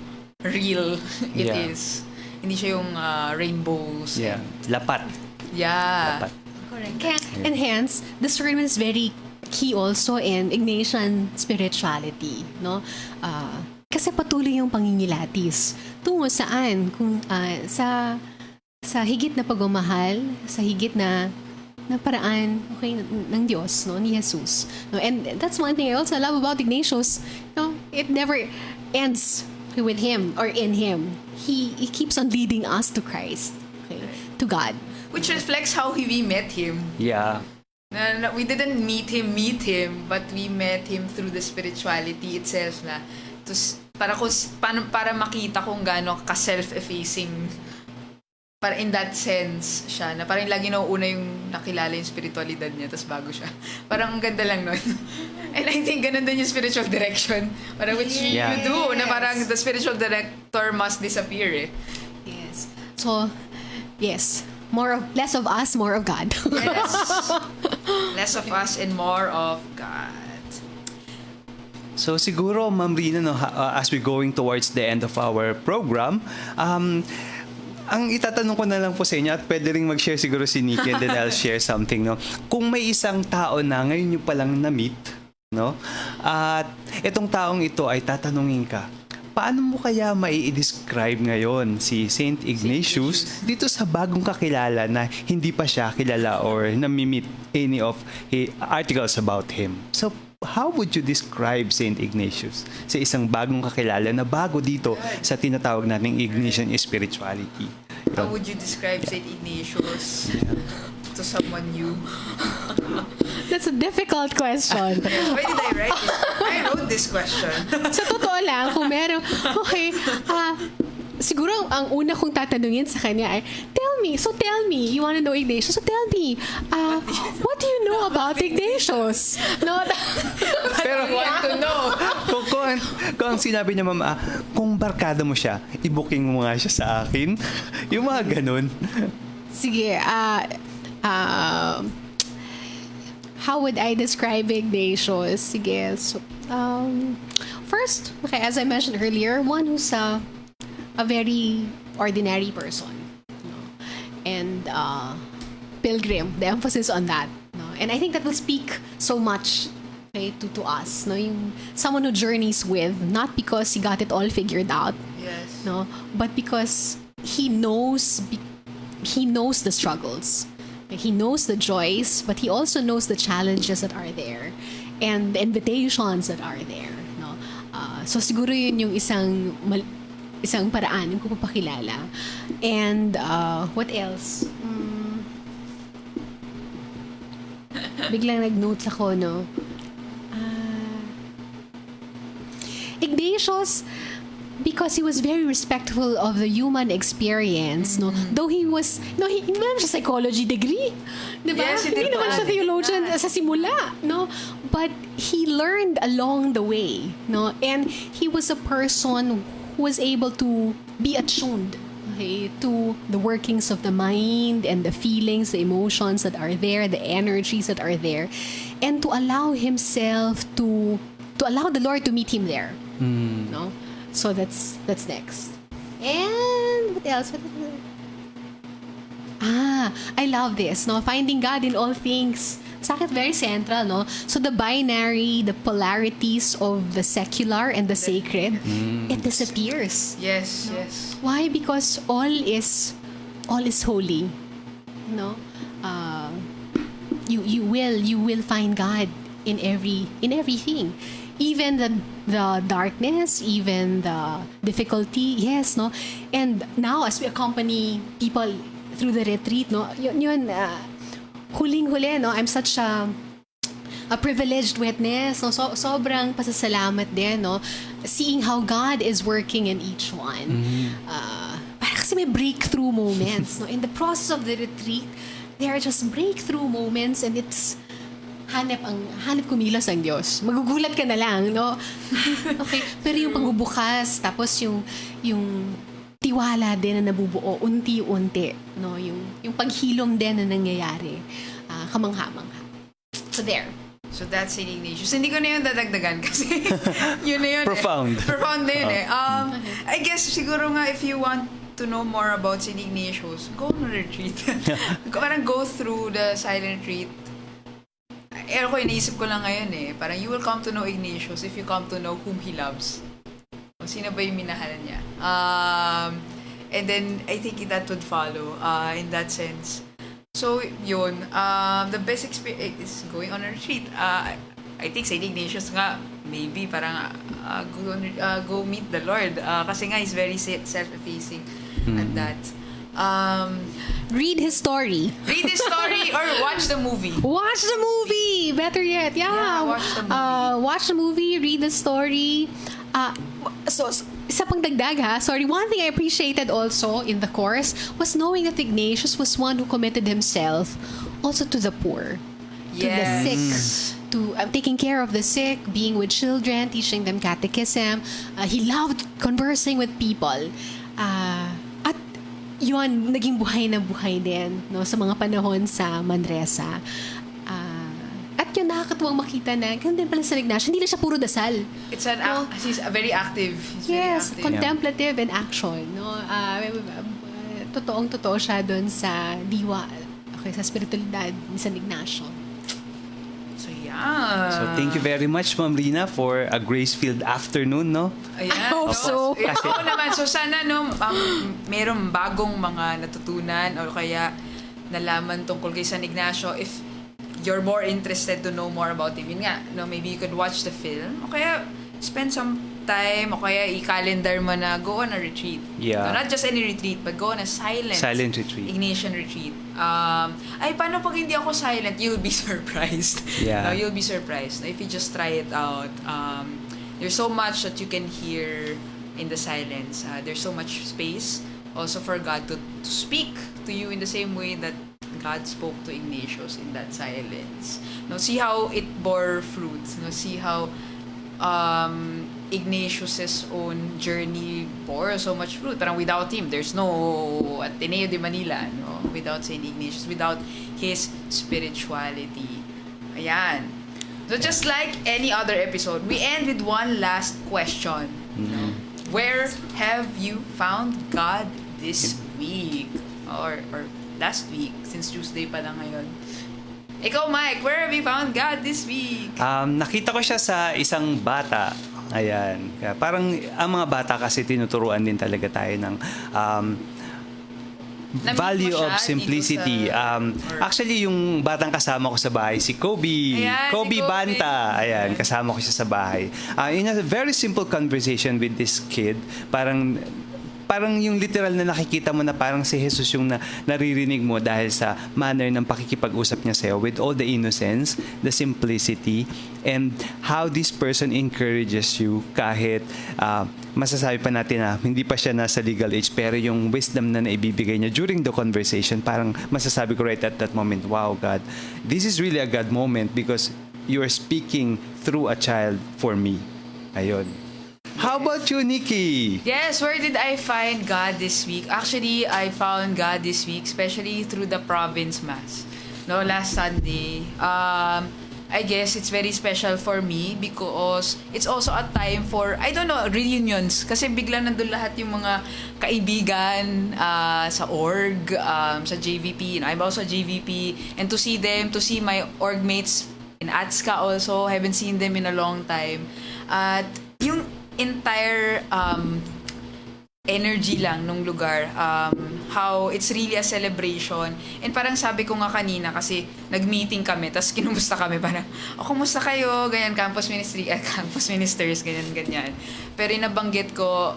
real it Yeah. is. Hindi siya yung rainbows. Yeah. Lapat. Yeah. Lapat. Correct. Kaya, and hence, discernment is very key also in Ignatian spirituality, no? Kasi patuloy yung pangingilatis. Tungo saan? Kung sa higit na pagmamahal, sa higit na paraan, okay, ng Diyos, no, ni Jesus. No, and that's one thing I also love about Ignatius. No, it never ends with him or in him. He keeps on leading us to Christ, okay, to God. Which reflects how we met him. Yeah. We didn't meet him, but we met him through the spirituality itself na para makita kung gaano ka-self-effacing para in that sense siya na parang lagi nauuna yung nakilala yung spiritualidad niya tapos bago siya. Parang ang ganda lang nun. And I think ganun din yung spiritual direction. Parang which you do na parang the spiritual director must disappear Yes. So, yes. Less of us, more of God. Yes. Less of us and more of God. So siguro, Ma'am Rina, no, as we're going towards the end of our program, ang itatanong ko na lang po sa inyo at pwede rin mag-share siguro si Nikki and then I'll share something, no? Kung may isang tao na ngayon nyo palang na-meet, no? At itong taong ito ay tatanungin ka, paano mo kaya mai-describe ngayon si Saint Ignatius dito sa bagong kakilala na hindi pa siya kilala or nami-meet any of articles about him? So, how would you describe Saint Ignatius sa isang bagong kakilala na bago dito sa tinatawag nating Ignatian spirituality? How would you describe Saint Ignatius to someone new? That's a difficult question. Why did I write it? I wrote this question. Sa totoo lang, kung meron, okay, siguro ang una kong tatanungin sa kanya ay, tell me, you wanna know Ignatius? So tell me, what do you know about Ignatius? No, Pero want to know. kung ang sinabi niya, Mama, kung barkada mo siya, i-booking mo nga siya sa akin. Yung mga ganun. sige, how would I describe Ignatius? Sige, so, first, okay, as I mentioned earlier, one who's a very ordinary person, no? And pilgrim, the emphasis on that, no? And I think that will speak so much, okay, to us, no? Yung someone who journeys with, not because he got it all figured out, Yes. no, but because he knows the struggles, he knows the joys, but he also knows the challenges that are there and the invitations that are there, no. So siguro yun yung isang paraan yung pagpapakilala. And what else? Biglang nag-notes ako, no. Ignatius, because he was very respectful of the human experience, no. Though he hindi naman siya psychology degree, diba? Yes, he Hindi did naman not. siya theologian sa simula, no. But he learned along the way, no. And he was a person who was able to be attuned, okay, to the workings of the mind and the feelings, the emotions that are there, the energies that are there, and to allow himself to allow the Lord to meet him there. No? So that's next. And what else? I love this. No, finding God in all things sa akin very central, no? So the binary, the polarities of the secular and the sacred, it disappears. Yes, yes. Why? Because all is holy, no? You will find God in everything, even the darkness, even the difficulty. Yes, no. And now as we accompany people through the retreat, no, yun huling-huli, no. I'm such a privileged witness, no? So, sobrang pasasalamat din, no? Seeing how God is working in each one. Parang kasi may breakthrough moments, no? In the process of the retreat, there are just breakthrough moments, and it's hanap kumilos ang Diyos. Magugulat ka na lang, no? Okay, pero yung pagbubukas, tapos yung tiwala din na nabubuo unti-unti, no? Yung paghilom din na nangyayari, kamangha-mangha. So there. So that's St. Ignatius. Hindi ko na yun dadagdagan kasi yun na yun. Profound. Profound na yun eh. I guess siguro nga if you want to know more about St. Ignatius, go on a retreat. Parang go through the silent retreat. Ko, iniisip ko lang ngayon eh. Parang you will come to know Ignatius if you come to know whom he loves. Kung sino ba yung minahalan niya. And then, I think that would follow in that sense. So, yun. The best experience is going on a retreat. I think St. Ignatius nga, maybe parang go meet the Lord. Kasi nga, he's very self-effacing at that. Read his story. Read his story or watch the movie. Watch the movie! Better yet. Yeah. Watch the movie. Watch the movie, read the story. So, isa pang dagdag ha, sorry, one thing I appreciated also in the course was knowing that Ignatius was one who committed himself also to the poor, to the sick, to taking care of the sick, being with children, teaching them catechism. He loved conversing with people. At yun, naging buhay na buhay din, no, sa mga panahon sa Manresa. At yun, nakakatuwang makita na ganun din pala sa Ignatius. Hindi lang siya puro dasal. It's he's very active. He's Yes, very active. contemplative and action. No? Totoong-totoo siya doon sa diwa, okay, sa spiritualidad ni San Ignacio. So, yeah. So thank you very much, Ma'am Rina, for a grace-filled afternoon, no? Ayan. I hope so. Oo naman. So, sana, no, merong bagong mga natutunan o kaya nalaman tungkol kay San Ignacio. If you're more interested to know more about him, yun nga, no, maybe you could watch the film o kaya spend some time o kaya i-calendar mo na go on a retreat. Yeah. No, not just any retreat, but go on a silent retreat. Ignatian retreat. Paano pag hindi ako silent? You'll be surprised. Yeah. No, you'll be surprised. If you just try it out, there's so much that you can hear in the silence. There's so much space also for God to speak to you in the same way that God spoke to Ignatius in that silence. No, see how it bore fruit. No, see how Ignatius's own journey bore so much fruit. Parang without him, there's no Ateneo de Manila. No, without Saint Ignatius, without his spirituality. Ayan. So just like any other episode, we end with one last question. No? Where have you found God this week? Or last week, since Tuesday pa lang ngayon. Ikaw, Mike, where have you found God this week? Nakita ko siya sa isang bata. Ayan. Kaya parang ang mga bata kasi tinuturuan din talaga tayo ng value of simplicity. Actually, yung batang kasama ko sa bahay, si Kobe. Ayan, Kobe si Kobe. Banta. Ayan, kasama ko siya sa bahay. In a very simple conversation with this kid, parang yung literal na nakikita mo na parang si Jesus yung naririnig mo dahil sa manner ng pakikipag-usap niya sa'yo with all the innocence, the simplicity, and how this person encourages you kahit masasabi pa natin na hindi pa siya nasa legal age, pero yung wisdom na naibibigay niya during the conversation, parang masasabi ko right at that moment, wow, God, this is really a God moment because you are speaking through a child for me. Ayun. How about you, Nikki? Yes, where did I find God this week? Actually, I found God this week, especially through the province mass. No, last Sunday. I I guess it's very special for me because it's also a time for, I don't know, reunions. Kasi bigla nandun lahat yung mga kaibigan sa org, sa JVP. I'm also a JVP. And to see them, to see my org mates in ATSCA also, haven't seen them in a long time. At yung entire energy lang nung lugar, how it's really a celebration. And parang sabi ko nga kanina kasi nag-meeting kami, tapos kinumusta kami, parang, kumusta kayo? Ganyan, campus ministry, campus ministers, ganyan. Pero nabanggit ko,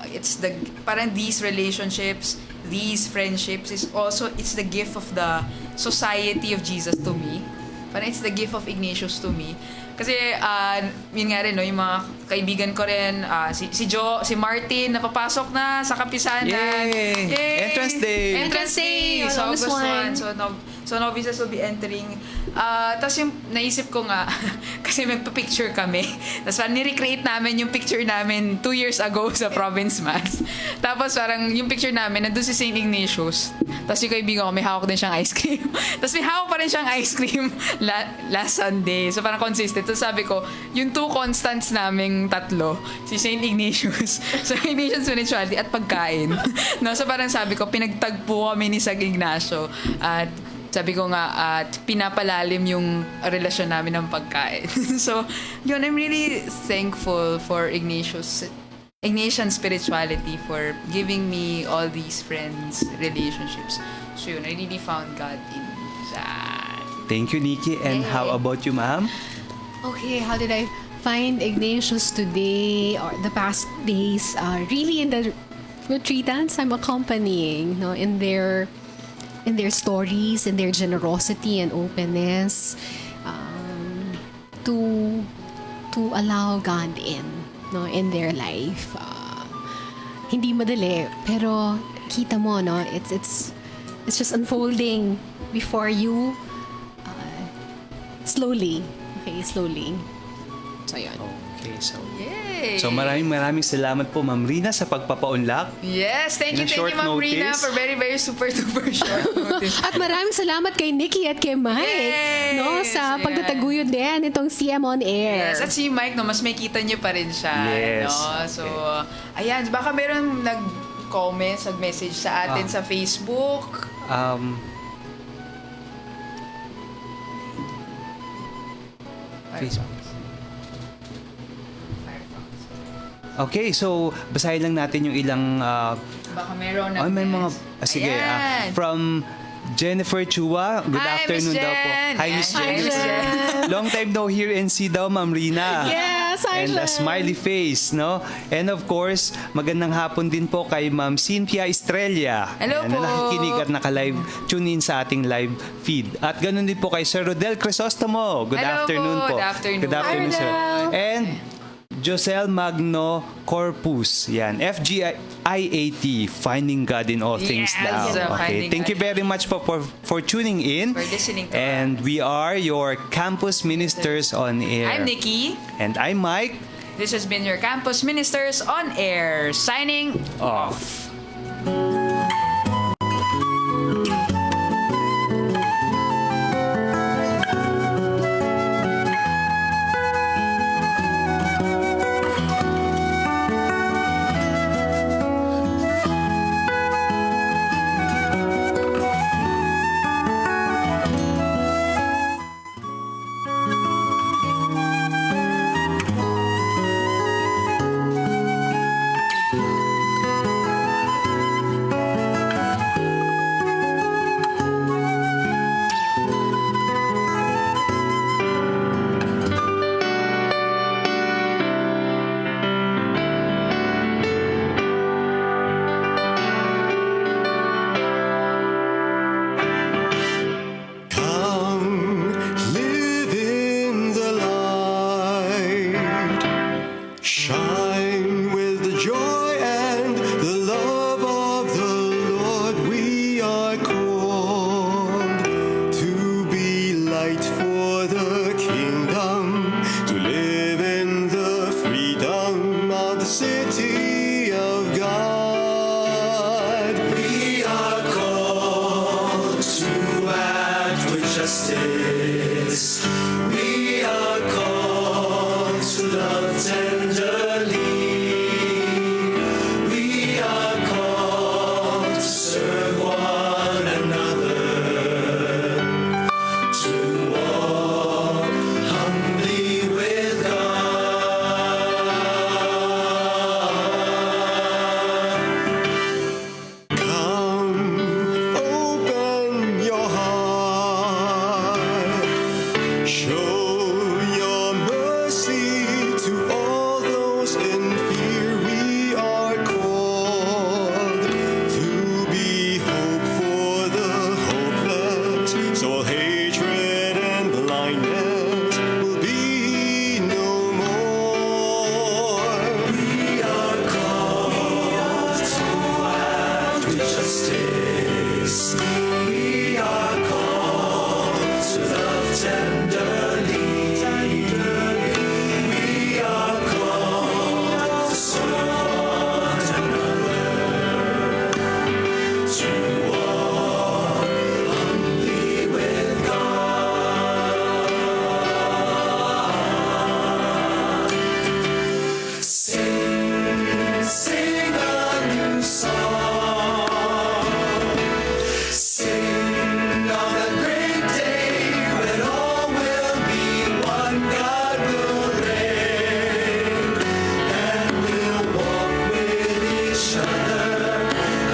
parang these relationships, these friendships it's the gift of the Society of Jesus to me. Parang it's the gift of Ignatius to me. Kasi, yun nga rin, no, yung mga kaibigan ko rin, si Joe, si Martin, napapasok na sa Kapisanan. Yay! Entrance Day! Entrance Day! On So, August August 1. 1. So, novices will be entering. Tapos yung naisip ko nga, kasi magpa-picture kami. Tapos parang nirecreate namin yung picture namin 2 years ago sa Province Mass. Tapos parang yung picture namin, nandun si St. Ignatius. Tapos yung kaibigan ko, may hawak din siyang ice cream. Tapos may hawak pa rin siyang ice cream last Sunday. So parang consistent. Tapos sabi ko, yung 2 constants naming tatlo, si St. Ignatius, so Ignatian spirituality at pagkain. No, so parang sabi ko, pinagtagpo kami ni Sag Ignacio at sabi ko nga, at pinapalalim yung relasyon namin ng pagkain. So, yun, I'm really thankful for Ignatian spirituality for giving me all these friends, relationships. So yun, I really found God in that. Thank you, Nikki. And how about you, ma'am? Okay, how did I find Ignatius today or the past days? Really in the retreatants I'm accompanying, no, in their stories, in their generosity and openness, to allow God in, no, in their life. Hindi madali, pero kita mo, no, it's just unfolding before you, slowly. Okay, slowly. So, yun. Okay, so... Yay! So maraming salamat po, Ma'am Rina, sa pagpapaunlak. Yes, thank In a you, short Ma'am Rina, notice. for very, very super duper short notice. At maraming salamat kay Nikki at kay Mike, Yes! no, sa Ayan. pagtataguyod din itong CM on Air. Yes, at si Mike, no, mas may kita niyo pa rin siya. Yes. No? So, ayan, baka meron nag-comment, nag-message sa atin sa Facebook. Facebook. Okay, so basahin lang natin yung ilang... Baka meron may mga... sige, Ayan. from Jennifer Chua. Good Hi, afternoon Miss daw po. Jen. Hi, Miss Hi, Jen. Miss Jen. Long time no hear and see daw, Ma'am Rina. Yes, hi, And a Jen. smiley face, no? And of course, magandang hapon din po kay Ma'am Cynthia Estrella. Hello Ayan, po. na nakikinig at naka-live tune in sa ating live feed. At ganun din po kay Sir Rodel Crisostomo. Good Hello afternoon po. po. Good afternoon. Good afternoon, Hi, sir. Rodel. And Josel Magno Corpus. Yan. FGIAT, Finding God in All Things Yes, daw. Okay. Finding Thank God. you very much for tuning in. For listening to And we are your Campus Ministers on Air. I'm Nikki. And I'm Mike. This has been your Campus Ministers on Air. Signing Off. Come, live in the light. Shine with the joy and the love of the Lord. We are called to be light for the kingdom, to live in the freedom of the city of God. We are called to act with justice. We are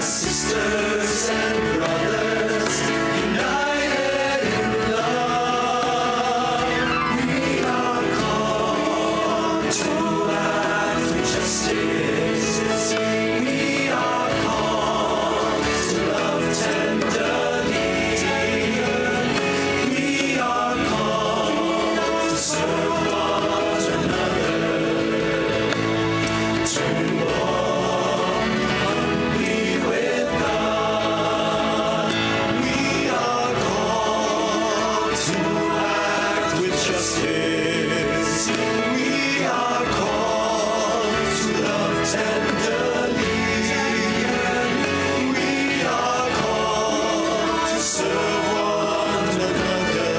sisters and brothers, united in love. We are called to act with justice. We are called to love tenderly. We are called to serve one another, to walk humbly with God. We are called to act with justice. We are called to love tenderly. We are called to serve one another,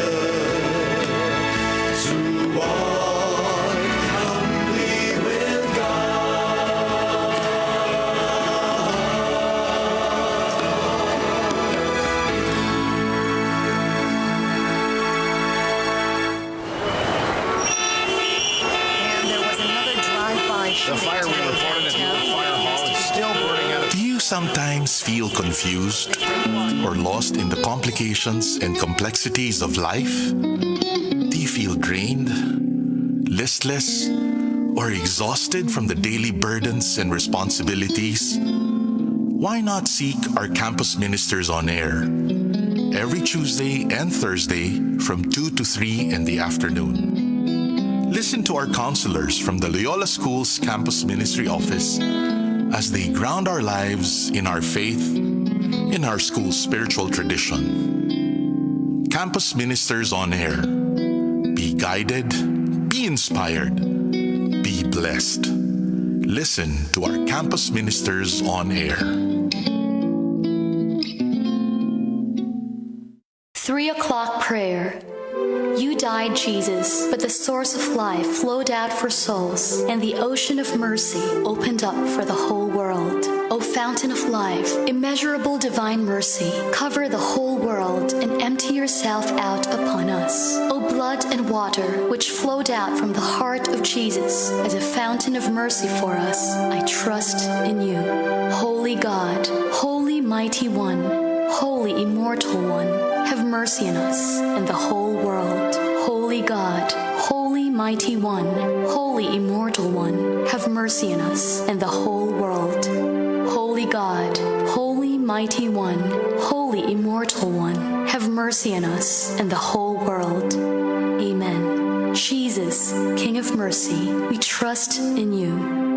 to walk humbly with God. And there was another drive-by shooting. The fire we reported at the fire hall is still burning out of. Do you sometimes feel confused or lost in the complications and complexities of life? Do you feel drained, listless, or exhausted from the daily burdens and responsibilities? Why not seek our campus ministers on air every Tuesday and Thursday from 2 to 3 in the afternoon? Listen to our counselors from the Loyola School's Campus Ministry Office as they ground our lives in our faith, in our school's spiritual tradition. Campus Ministers on Air. Be guided, be inspired, be blessed. Listen to our Campus Ministers on Air. 3 o'clock prayer. You died, Jesus, but the source of life flowed out for souls, and the ocean of mercy opened up for the whole world. O fountain of life, immeasurable divine mercy, cover the whole world and empty yourself out upon us. O blood and water, which flowed out from the heart of Jesus as a fountain of mercy for us, I trust in you. Holy God, holy mighty one, holy immortal one, have mercy on us and the whole world. Holy God, holy mighty one, holy immortal one, have mercy on us and the whole world. Holy God, holy mighty one, holy immortal one, have mercy on us and the whole world. Amen. Jesus, King of mercy, we trust in you.